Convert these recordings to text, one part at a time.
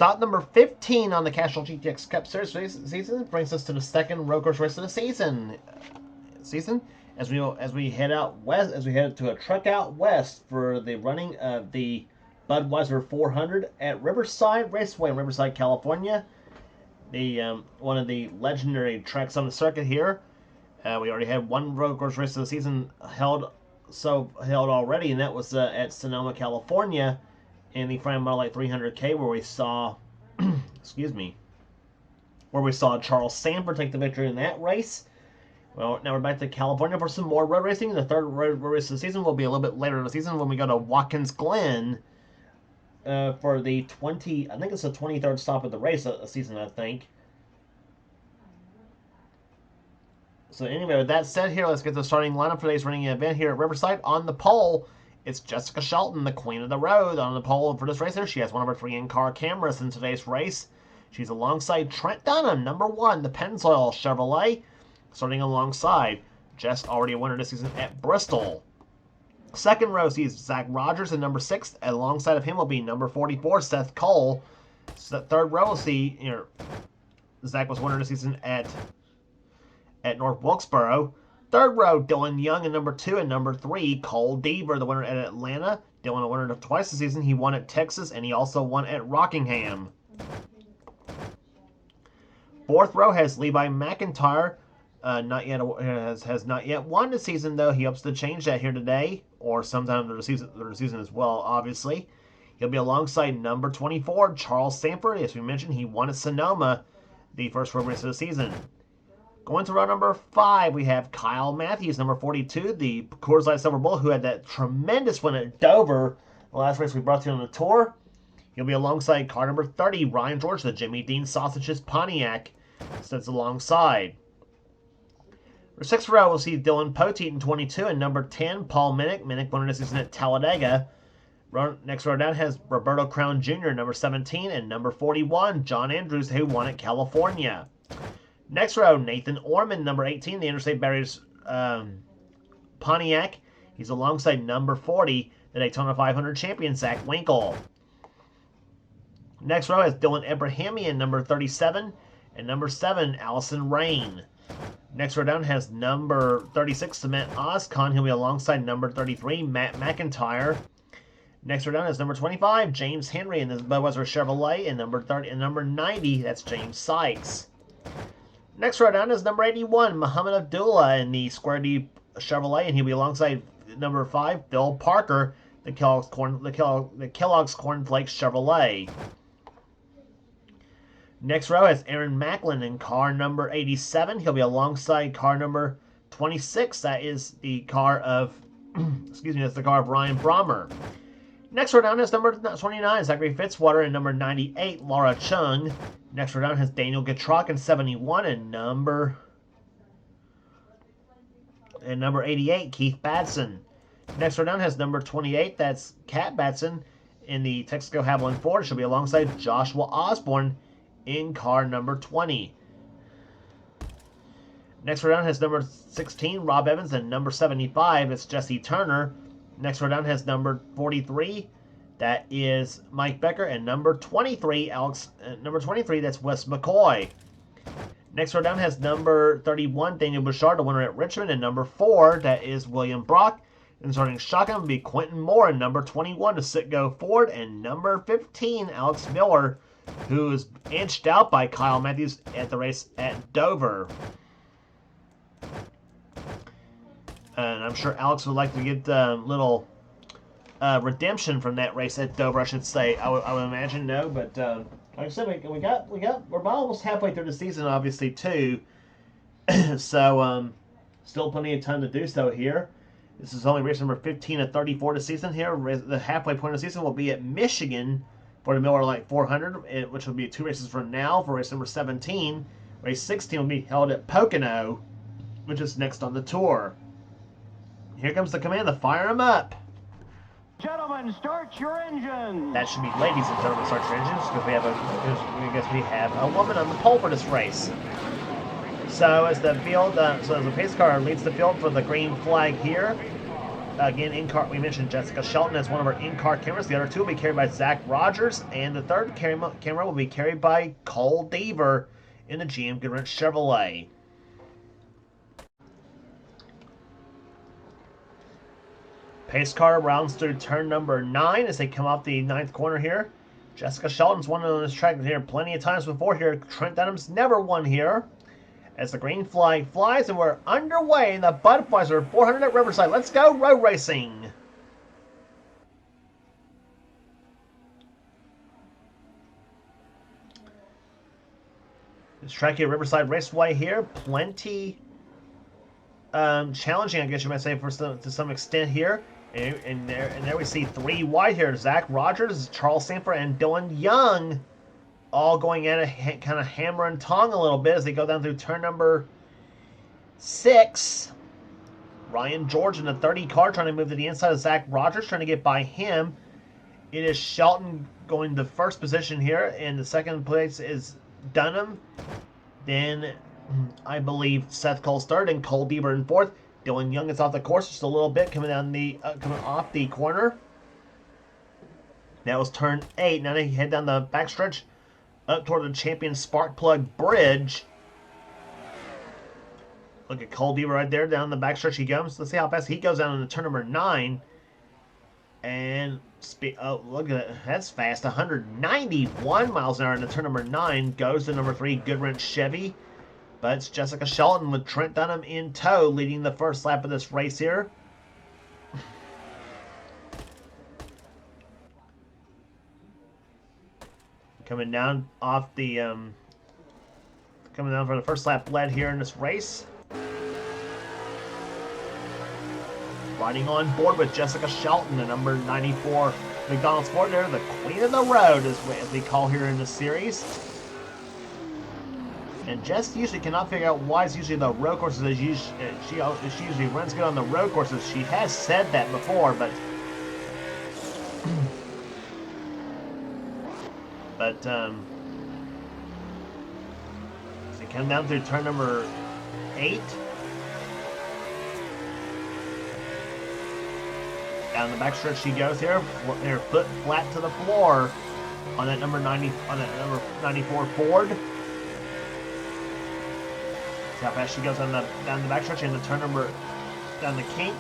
Stop number 15 on the Castrol GTX Cup Series season brings us to the second road course race of the season. As we head out west, as we head to a truck out west for the running of the Budweiser 400 at Riverside Raceway in Riverside, California. The one of the legendary tracks on the circuit here. We already had one road course race of the season held already, and that was at Sonoma, California, in the Fram Model 300K, where we saw, where we saw Charles Sanford take the victory in that race. Well, now we're back to California for some more road racing. The third road race of the season will be a little bit later in the season when we go to Watkins Glen for the 23rd stop of the race of the season, I think. So anyway, with that said here, let's get the starting lineup for today's running event here at Riverside. On the pole, it's Jessica Shelton, the queen of the road. On the pole for this race here, she has one of her 3 in-car cameras in today's race. She's alongside Trent Dunham, number 1, the Pennzoil Chevrolet, starting alongside. Jess already a winner this season at Bristol. Second row sees Zach Rogers in number 6. Alongside of him will be number 44, Seth Cole. So third row will see, Zach was winner this season at North Wilkesboro. Third row, Dylan Young in number 2, and number 3, Cole Deaver, the winner at Atlanta. Dylan a winner twice this season. He won at Texas, and he also won at Rockingham. Fourth row has Levi McIntyre. Has not yet won this season, though. He hopes to change that here today, or sometime during the season as well, obviously. He'll be alongside number 24, Charles Sanford. As we mentioned, he won at Sonoma, the first road race of the season. Going to row number 5, we have Kyle Matthews, number 42, the Coors Light Silver Bull, who had that tremendous win at Dover, the last race we brought to you on the tour. He'll be alongside car number 30, Ryan George, the Jimmy Dean Sausages Pontiac, sits alongside. For 6th row, we'll see Dylan Poteet in 22, and number 10, Paul Minnick. Minnick winner this season at Talladega. Next row down has Roberto Crown Jr., number 17, and number 41, John Andrews, who won at California. Next row, Nathan Orman, number 18, the Interstate Barriers Pontiac. He's alongside number 40, the Daytona 500 champion, Zach Winkle. Next row has Dylan Abrahamian, number 37, and number 7, Allison Rain. Next row down has number 36, Cement Oscon. He'll be alongside number 33, Matt McIntyre. Next row down is number 25, James Henry in the Budweiser Chevrolet, and number 90, that's James Sykes. Next row down is number 81, Muhammad Abdullah in the Square D Chevrolet, and he'll be alongside number 5, Phil Parker, the Kellogg's Cornflakes Chevrolet. Next row has Aaron Macklin in car number 87. He'll be alongside car number 26. That is the car of, that's the car of Ryan Brommer. Next row down is number 29, Zachary Fitzwater, and number 98, Laura Chung. Next row down has Daniel Getrock in 71, and number 88, Keith Batson. Next row down has number 28, that's Kat Batson in the Texaco Havoline Ford. She'll be alongside Joshua Osborne in car number 20. Next row down has number 16, Rob Evans, and number 75, it's Jesse Turner. Next row down has number 43, that is Mike Becker, and number 23, that's Wes McCoy. Next row down has number 31, Daniel Bouchard, the winner at Richmond, and number 4, that is William Brock. And starting shotgun will be Quentin Moore, and number 21 to Sitgo Ford, and number 15, Alex Miller, who is inched out by Kyle Matthews at the race at Dover. And I'm sure Alex would like to get a little redemption from that race at Dover, I should say. I would imagine, no, but like I said, we're almost halfway through the season, obviously, too. So, still plenty of time to do so here. This is only race number 15 of 34 this season here. The halfway point of the season will be at Michigan for the Miller Lite 400, which will be 2 races from now for race number 17. Race 16 will be held at Pocono, which is next on the tour. Here comes the command to fire them up. Gentlemen, start your engines. That should be ladies and gentlemen, start your engines, because we have a woman on the pole for this race. So as the pace car leads the field for the green flag here, again, in-car, we mentioned Jessica Shelton as one of our in-car cameras. The other two will be carried by Zach Rogers, and the third camera will be carried by Cole Deaver in the GM Goodwrench Chevrolet. Pace car rounds through turn number 9 as they come off the 9th corner here. Jessica Shelton's won on this track here plenty of times before here. Trent Dunham's never won here. As the green flag flies and we're underway in the Budweiser 400 at Riverside. Let's go road racing. This track here, Riverside Raceway here, plenty challenging, I guess you might say, to some extent here. And there we see 3 wide here. Zach Rogers, Charles Sanford, and Dylan Young all going at it, kind of hammer and tong a little bit as they go down through turn number 6. Ryan George in the 30 car trying to move to the inside of Zach Rogers, trying to get by him. It is Shelton going to first position here, and the second place is Dunham. Then I believe Seth Cole's third, and Cole Deaver in fourth. Dylan Young is off the course just a little bit, coming off the corner. That was turn 8. Now they head down the backstretch up toward the Champion Sparkplug Bridge. Look at Cole Deaver right there down the backstretch he goes. Let's see how fast he goes down into turn number 9. And oh, look at that. That's fast. 191 miles an hour into turn number 9. Goes to number 3 Goodwrench Chevy. But it's Jessica Shelton with Trent Dunham in tow, leading the first lap of this race here. Coming down off the, coming down for the first lap led here in this race. Riding on board with Jessica Shelton, the number 94 McDonald's Ford there, the Queen of the Road, as we call here in this series. And Jess usually cannot figure out why it's usually the road courses. She usually runs good on the road courses. She has said that before, but so you come down through turn number 8. Down the backstretch she goes here. Her foot flat to the floor on that number 94 Ford. How fast she goes down the backstretch into down the kink.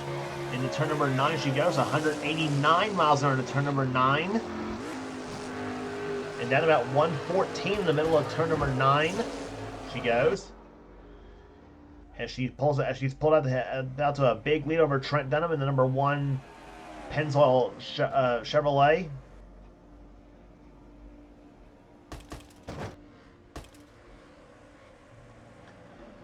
Into turn number 9 she goes, 189 miles an hour into turn number 9. And down about 114 in the middle of turn number 9 she goes. As she's pulled out to a big lead over Trent Dunham in the number 1 Pennzoil Chevrolet.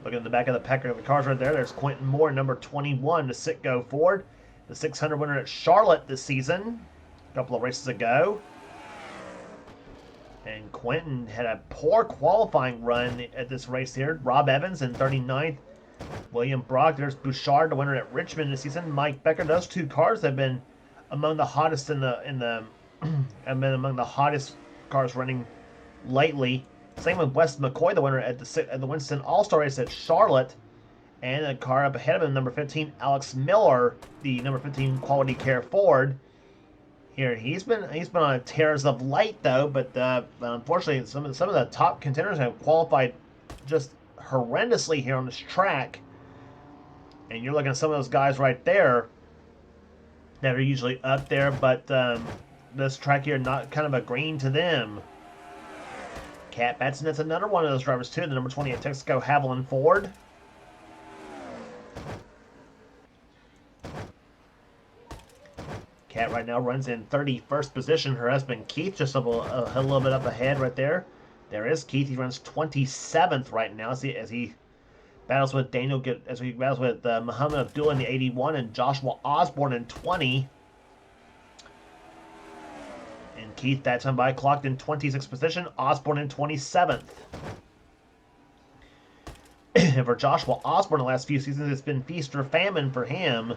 Look at the back of the pack of the cars right there. There's Quentin Moore, number 21, the Citgo Ford. The 600 winner at Charlotte this season, a couple of races ago. And Quentin had a poor qualifying run at this race here. Rob Evans in 39th. William Brock, there's Bouchard, the winner at Richmond this season. Mike Becker, those 2 cars have been among the hottest have been among the hottest cars running lately. Same with Wes McCoy, the winner at the Winston All-Star race at Charlotte. And a car up ahead of him, number 15, Alex Miller, the number 15 Quality Care Ford. Here, he's been on a tear as of late, though, but unfortunately, some of the top contenders have qualified just horrendously here on this track. And you're looking at some of those guys right there that are usually up there, but this track here not kind of agreeing to them. Cat Batson, that's another one of those drivers too, the number 20 at Texaco Haviland Ford. Cat right now runs in 31st position. Her husband Keith just a little bit up ahead right there. There is Keith. He runs 27th right now as he battles with Muhammad Abdullah in the 81 and Joshua Osborne in 20. And Keith that time by clocked in 26th position. Osborne in 27th. And for Joshua Osborne the last few seasons, it's been feast or famine for him.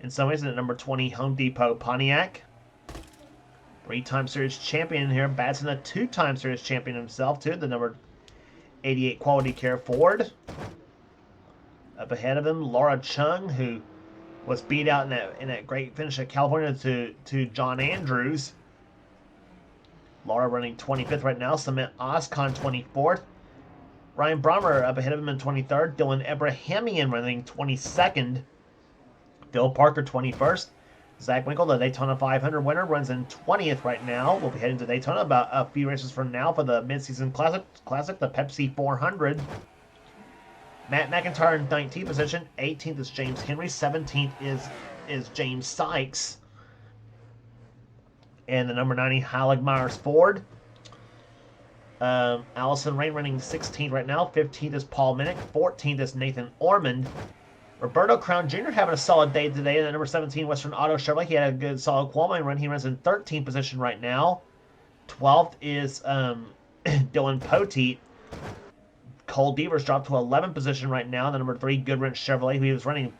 In some ways, at number 20 Home Depot Pontiac. 3-time series champion here. Batson, a 2-time series champion himself, too. The number 88 Quality Care Ford. Up ahead of him, Laura Chung, who was beat out in that great finish at California to John Andrews. Laura running 25th right now. Cement Oscon 24th. Ryan Brommer up ahead of him in 23rd. Dylan Abrahamian running 22nd. Phil Parker 21st. Zach Winkle, the Daytona 500 winner, runs in 20th right now. We'll be heading to Daytona about a few races from now for the mid-season classic, the Pepsi 400. Matt McIntyre in 19th position. 18th is James Henry. 17th is James Sykes. And the number 90 Halig Myers Ford. Allison Rain running 16th right now. 15th is Paul Minnick. 14th is Nathan Ormond. Roberto Crown Jr. having a solid day today in the number 17 Western Auto Chevrolet. He had a good solid qualifying run. He runs in 13th position right now. 12th is Dylan Poteet. Cole Devers dropped to 11th position right now. The number 3 Goodwrench Chevrolet. He was running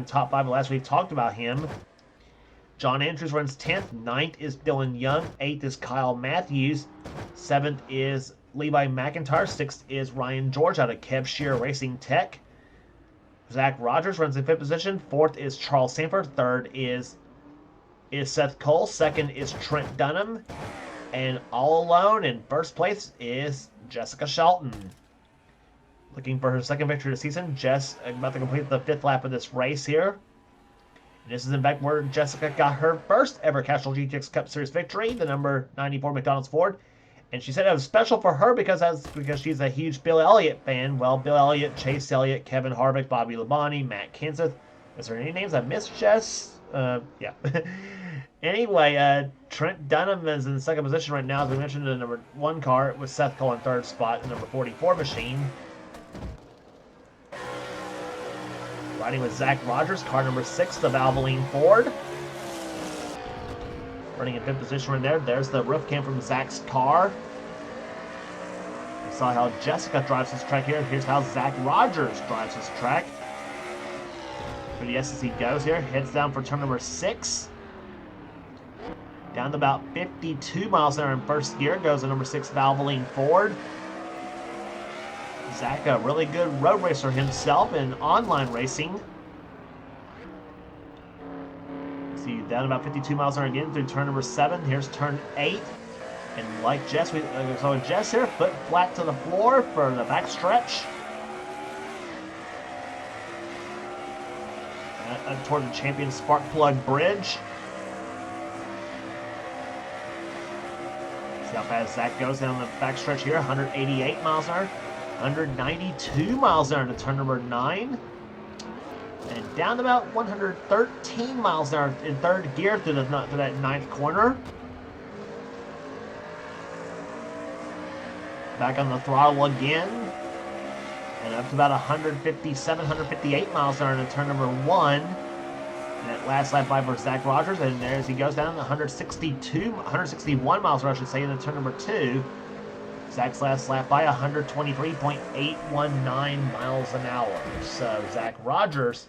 top 5 last week. Talked about him. John Andrews runs 10th. 9th is Dylan Young. 8th is Kyle Matthews. 7th is Levi McIntyre. 6th is Ryan George out of Kev Shear Racing Tech. Zach Rogers runs in 5th position. 4th is Charles Sanford. 3rd is Seth Cole. 2nd is Trent Dunham. And all alone in first place is Jessica Shelton. Looking for her second victory of the season. Jess about to complete the 5th lap of this race here. And this is in fact where Jessica got her first ever Castrol GTX Cup Series victory, the number 94 McDonald's Ford. And she said it was special for her because she's a huge Bill Elliott fan. Well, Bill Elliott, Chase Elliott, Kevin Harvick, Bobby Labonte, Matt Kenseth. Is there any names I missed, Jess? Yeah. Anyway, Trent Dunham is in second position right now. As we mentioned, the number 1 car with Seth Cole in 3rd spot, the number 44 machine. Riding with Zach Rogers, car number 6, the Valvoline Ford. Running in 5th position right there. There's the roof cam from Zach's car. We saw how Jessica drives this track here. Here's how Zach Rogers drives this track. For the S as he goes here. Heads down for turn number 6. Down to about 52 miles an hour in first gear goes the number 6 Valvoline Ford. Zach, a really good road racer himself in online racing. See, down about 52 miles an hour again through turn number 7. Here's turn 8. And like Jess, we saw Jess here, foot flat to the floor for the back stretch. Toward the Champion Spark Plug Bridge. See how fast Zach goes down the back stretch here. 188 miles an hour. 192 miles an hour to turn number 9. And down to about 113 miles an hour in 3rd gear through that 9th corner. Back on the throttle again. And up to about 157, 158 miles an hour into turn number 1. And that last lap by for Zach Rogers. And there as he goes down 161 miles an hour, I should say, into turn number 2. Zach's last lap by 123.819 miles an hour. So Zach Rogers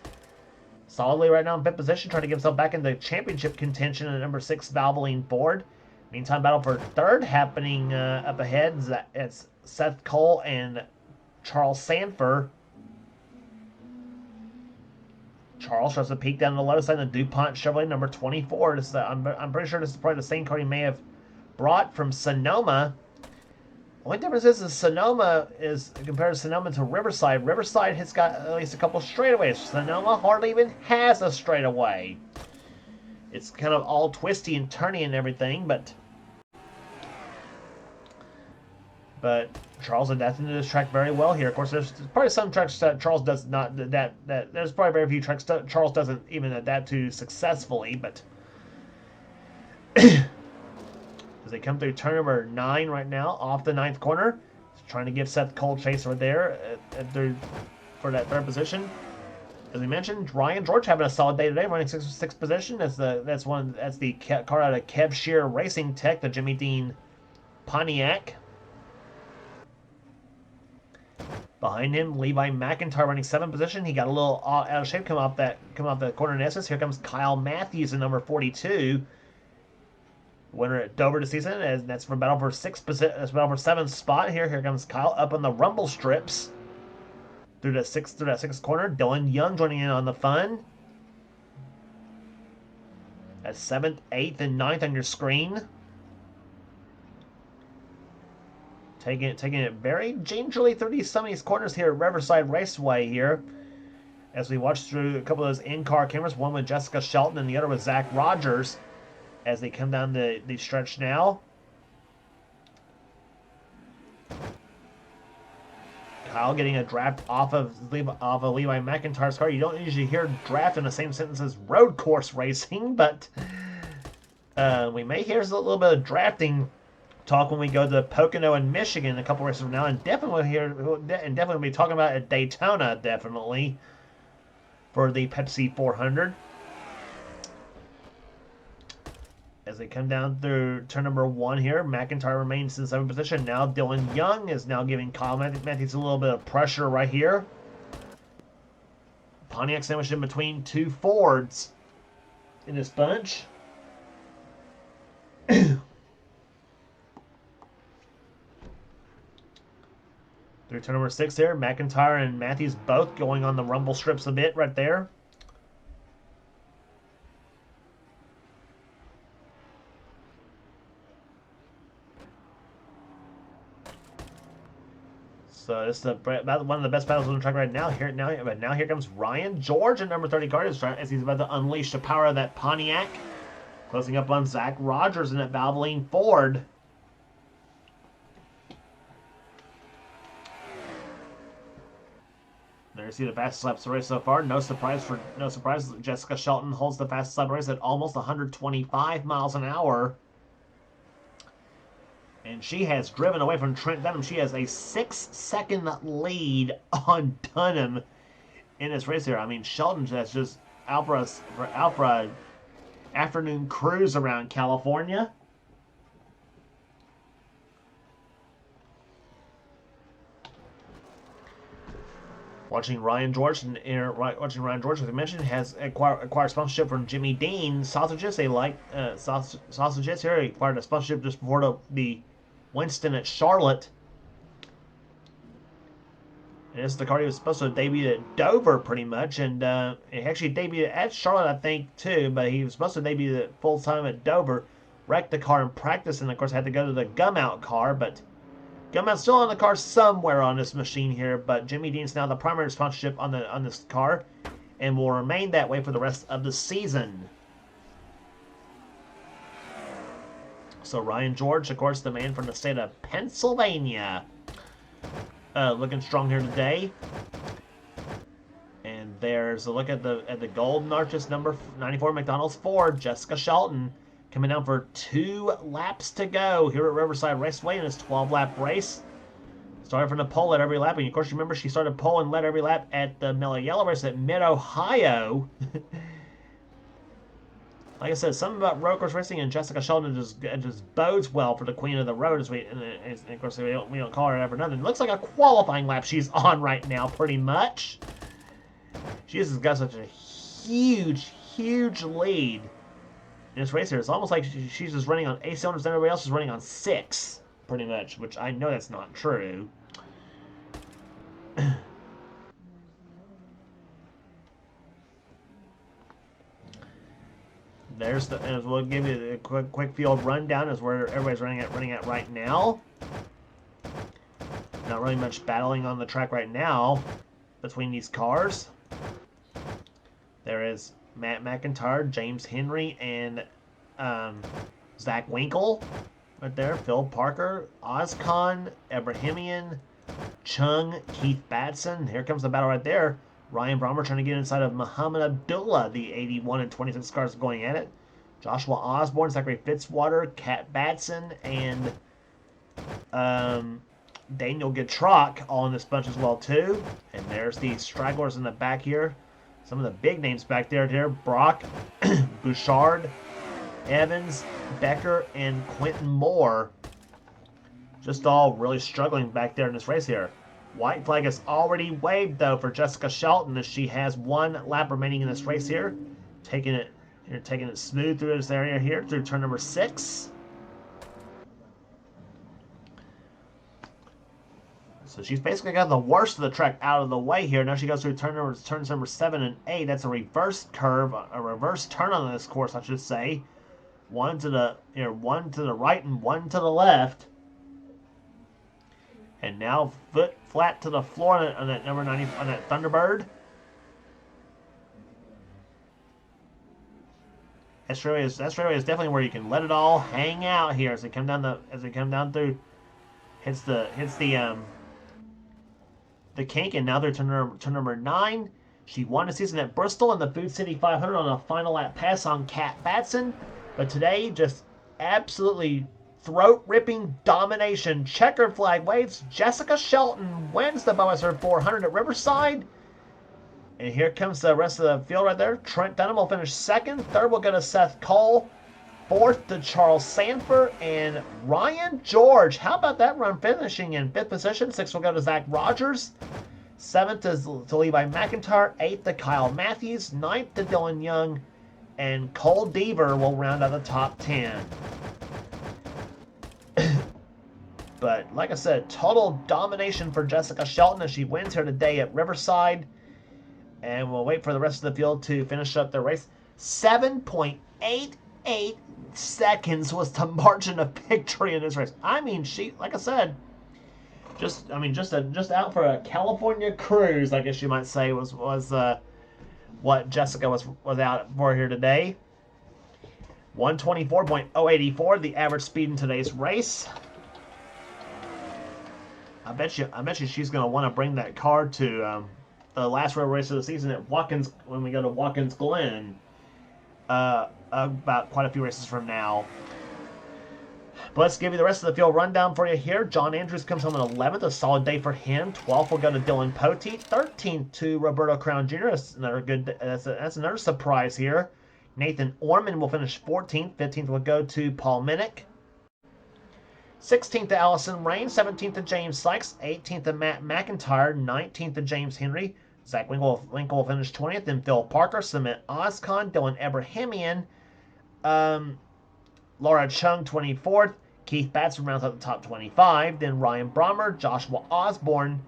solidly right now in 5th position, trying to get himself back into championship contention in the number 6 Valvoline Ford. Meantime, battle for 3rd happening up ahead. It's Seth Cole and Charles Sanford. Charles tries to peek down the low side in the DuPont Chevrolet number 24. This is I'm pretty sure this is probably the same car he may have brought from Sonoma. The only difference is Sonoma is compared to Sonoma to Riverside. Riverside has got at least a couple straightaways. Sonoma hardly even has a straightaway. It's kind of all twisty and turny and everything, but Charles adapted to this track very well here. Of course, there's probably some tracks that Charles does not there's probably very few tracks that Charles doesn't even adapt to successfully, but as they come through turn number 9 right now, off the 9th corner. Trying to give Seth Cole chase over there for that 3rd position. As we mentioned, Ryan George having a solid day today, running 6th position. That's the car out of Kev Shear Racing Tech, the Jimmy Dean Pontiac. Behind him, Levi McIntyre running 7th position. He got a little out of shape come off the corner in essence. Here comes Kyle Matthews in number 42. Winner at Dover this season, and that's for battle for 7th spot. Here comes Kyle up on the rumble strips through that 6th corner. Dylan Young joining in on the fun. That's 7th, 8th, and 9th on your screen. Taking it very gingerly through some of these corners here at Riverside Raceway here. As we watch through a couple of those in-car cameras, one with Jessica Shelton and the other with Zach Rogers, as they come down the stretch now. Kyle getting a draft off of Levi McIntyre's car. You don't usually hear draft in the same sentence as road course racing, but we may hear a little bit of drafting talk when we go to Pocono and Michigan a couple races from now, and definitely be talking about at Daytona, definitely, for the Pepsi 400. As they come down through turn number 1 here, McIntyre remains in 7th position. Now Dylan Young is now giving Kyle Matthews a little bit of pressure right here. Pontiac sandwiched in between 2 Fords in this bunch. Through turn number 6 here, McIntyre and Matthews both going on the rumble strips a bit right there. So this is about one of the best battles on the track right now. But now here comes Ryan George in number 30 car as he's about to unleash the power of that Pontiac, closing up on Zach Rogers in that Valvoline Ford. There you see the fastest lap of the race so far. No surprise, Jessica Shelton holds the fastest lap of the race at almost 125 miles an hour. And she has driven away from Trent Dunham. She has a 6-second lead on Dunham in this race here. I mean, Shelton has just out for an afternoon cruise around California. Watching Ryan George, as we mentioned, has acquired sponsorship from Jimmy Dean Sausages. They like sausages here. He acquired a sponsorship just before the Winston at Charlotte. And this is the car he was supposed to debut at Dover, pretty much, and he actually debuted at Charlotte, I think, too. But he was supposed to debut it full time at Dover. Wrecked the car in practice, and of course had to go to the Gumout car, but. Gumout's still on the car somewhere on this machine here, but Jimmy Dean's now the primary sponsorship on this car, and will remain that way for the rest of the season. So Ryan George, of course, the man from the state of Pennsylvania, looking strong here today. And there's a look at the Golden Arches number 94 McDonald's Ford, Jessica Shelton, coming down for 2 laps to go here at Riverside Raceway in this 12-lap race. Started from the pole at every lap. And, of course, remember she started pole and led every lap at the Mellow Yellow race at Mid-Ohio. Like I said, something about road course racing and Jessica Shelton just bodes well for the queen of the road. And of course, we don't call her ever nothing. It looks like a qualifying lap she's on right now, pretty much. She just got such a huge, huge lead in this race here. It's almost like she's just running on 8 cylinders and everybody else is running on 6, pretty much, which I know that's not true. And we'll give you a quick field rundown as where everybody's running at right now. Not really much battling on the track right now between these cars. There is Matt McIntyre, James Henry, and Zach Winkle right there. Phil Parker, Ozcon, Ebrahimian, Chung, Keith Batson. Here comes the battle right there. Ryan Brommer trying to get inside of Muhammad Abdullah. The 81 and 26 cars going at it. Joshua Osborne, Zachary Fitzwater, Kat Batson, and Daniel Getrock all in this bunch as well too. And there's the stragglers in the back here. Some of the big names back there. Brock, Bouchard, Evans, Becker, and Quentin Moore. Just all really struggling back there in this race here. White flag is already waved, though, for Jessica Shelton as she has 1 lap remaining in this race here. Taking it smooth through this area here, through turn number 6. So she's basically got the worst of the track out of the way here. Now she goes through turns number 7 and 8. That's a reverse curve, a reverse turn on this course, I should say. One to the right and one to the left. And now foot flat to the floor on that number 90 on that Thunderbird. That straightaway is definitely where you can let it all hang out here as they come down through. Hits the kink, and now they're turn number 9. She won the season at Bristol in the Food City 500 on a final lap pass on Kat Batson, but today just absolutely throat-ripping domination. Checkered flag waves. Jessica Shelton wins the Budweiser 400 at Riverside. And here comes the rest of the field right there. Trent Dunham will finish second. Third will go to Seth Cole. Fourth to Charles Sanford and Ryan George. How about that run finishing in 5th position? 6th will go to Zach Rogers. 7th is to Levi McIntyre. 8th to Kyle Matthews. 9th to Dylan Young. And Cole Deaver will round out the top 10. But like I said, total domination for Jessica Shelton as she wins here today at Riverside. And we'll wait for the rest of the field to finish up their race. 7.88 seconds was the margin of victory in this race. I mean, she, like I said, just out for a California cruise, I guess you might say, was what Jessica was out for here today. 124.084, the average speed in today's race. I bet you she's going to want to bring that car to the last road race of the season at Watkins when we go to Watkins Glen. About quite a few races from now. But let's give you the rest of the field rundown for you here. John Andrews comes home in 11th, a solid day for him. 12th will go to Dylan Poteet. 13th to Roberto Crown Jr. That's another surprise here. Nathan Orman will finish 14th. 15th will go to Paul Minnick. 16th to Allison Rain. 17th to James Sykes. 18th to Matt McIntyre. 19th to James Henry. Zach Winkle will finish 20th. Then Phil Parker, Cement Ozcon, Dylan Abrahamian, Laura Chung 24th. Keith Batson rounds out the top 25. Then Ryan Brommer, Joshua Osborne,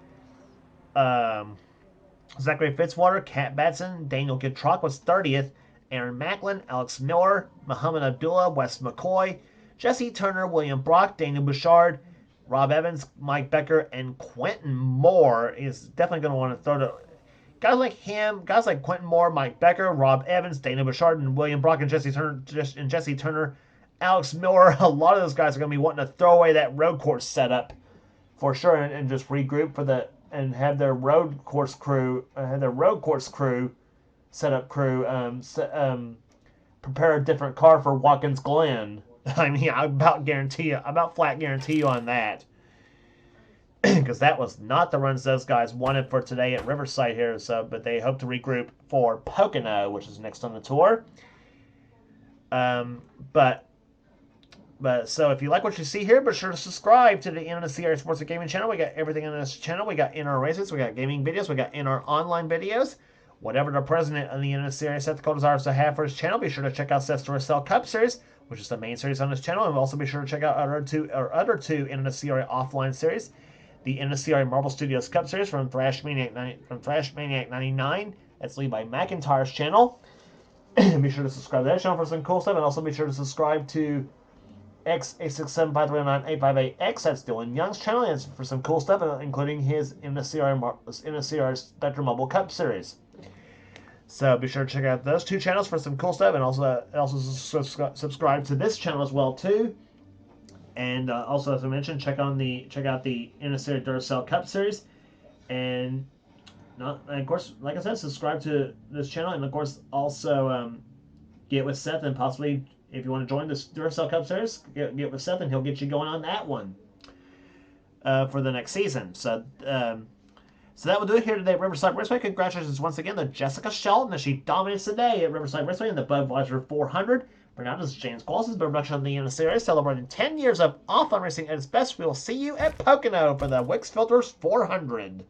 Zachary Fitzwater, Kat Batson, Daniel Gitrock was 30th. Aaron Macklin, Alex Miller, Muhammad Abdullah, Wes McCoy, Jesse Turner, William Brock, Daniel Bouchard, Rob Evans, Mike Becker, and Quentin Moore is definitely going to want to throw to guys like him, guys like Quentin Moore, Mike Becker, Rob Evans, Daniel Bouchard, and William Brock, and Jesse Turner, Alex Miller. A lot of those guys are going to be wanting to throw away that road course setup for sure, and just regroup and have their road course crew, prepare a different car for Watkins Glen. I mean, I about flat guarantee you on that. Because that was not the runs those guys wanted for today at Riverside here. But they hope to regroup for Pocono, which is next on the tour. But so if you like what you see here, be sure to subscribe to the NNSCRA Sports and Gaming channel. We got everything in this channel. We got in our races, we got gaming videos, we got in our online videos. Whatever the president of the NNSCRA Seth Cole desires to have for his channel, be sure to check out Seth's Duracell Cup Series, which is the main series on this channel, and also be sure to check out our other two NNSCRA offline series, the NNSCRA Marble Studios Cup Series from Thrash Maniac 99. That's Levi McIntyre's channel. Be sure to subscribe to that channel for some cool stuff, and also be sure to subscribe to X86753098588X. That's Dylan Young's channel, and for some cool stuff, including his NNSCRA Spectrum Mobile Cup Series. So be sure to check out those two channels for some cool stuff, and also subscribe to this channel as well too. And also, as I mentioned, check out the NNSCRA Duracell Cup Series, and of course, like I said, subscribe to this channel, and of course also get with Seth, and possibly if you want to join this Duracell Cup Series, get with Seth, and he'll get you going on that one for the next season. So that will do it here today at Riverside Raceway. Congratulations once again to Jessica Shelton as she dominates today at Riverside Raceway in the Budweiser 400. For now, this is James Qualls' production of the NNSCRA, celebrating 10 years of off-on racing at its best. We will see you at Pocono for the Wix Filters 400.